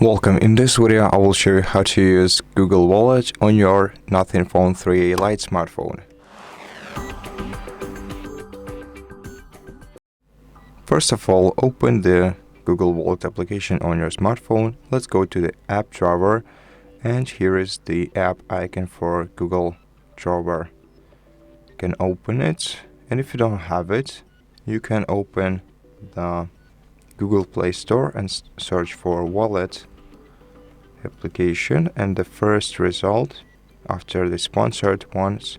Welcome. In this video, I will show you how to use Google Wallet on your Nothing Phone 3a Lite smartphone. First of all, open the Google Wallet application on your smartphone. Let's go to the app drawer, and here is the app icon for Google drawer. You can open it, and if you don't have it, you can open the Google Play Store and search for Wallet application, and the first result after the sponsored ones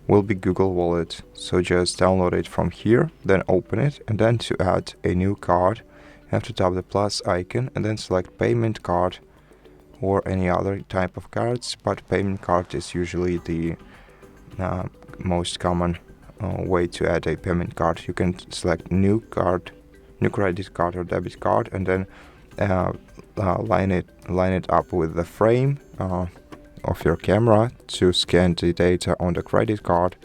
will be Google Wallet. So just download it from here, then open it, and then to add a new card you have to tap the plus icon and then select payment card or any other type of cards, but payment card is usually the most common way to add a payment card. You can select new credit card or debit card, and then line it up with the frame of your camera to scan the data on the credit card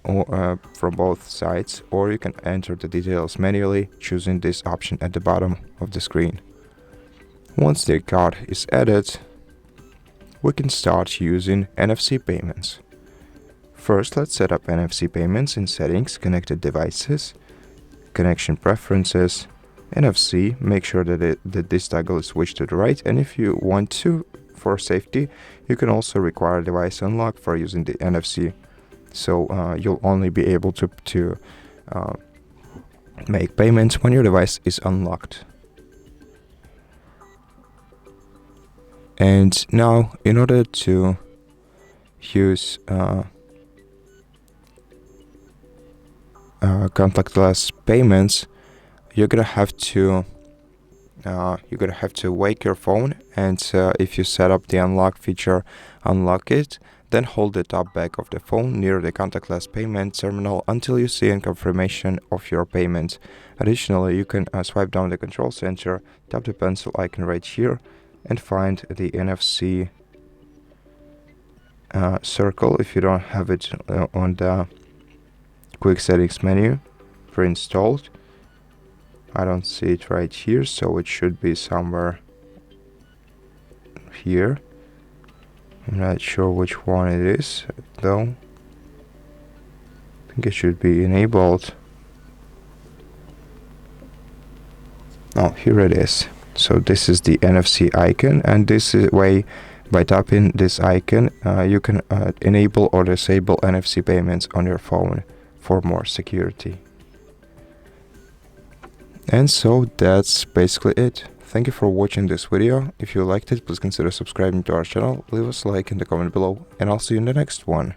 or from both sides, or you can enter the details manually choosing this option at the bottom of the screen. Once the card is added, we can start using NFC payments. First, let's set up NFC payments in Settings, Connected Devices, Connection Preferences, NFC. Make sure that this toggle is switched to the right, and if you want to, for safety, you can also require device unlock for using the NFC. So you'll only be able to make payments when your device is unlocked. And now, in order to use contactless payments, you're gonna have to wake your phone, and if you set up the unlock feature, unlock it, then hold the top back of the phone near the contactless payment terminal until you see a confirmation of your payment. Additionally, you can swipe down the control center, tap the pencil icon right here, and find the NFC circle if you don't have it on the quick settings menu pre-installed. I don't see it right here, so it should be somewhere here. I'm not sure which one it is though. I think it should be enabled. Oh, here it is. So this is the NFC icon, and this is way by tapping this icon you can enable or disable NFC payments on your phone for more security. And so that's basically it. Thank you for watching this video. If you liked it, please consider subscribing to our channel, leave us a like in the comment below, and I'll see you in the next one.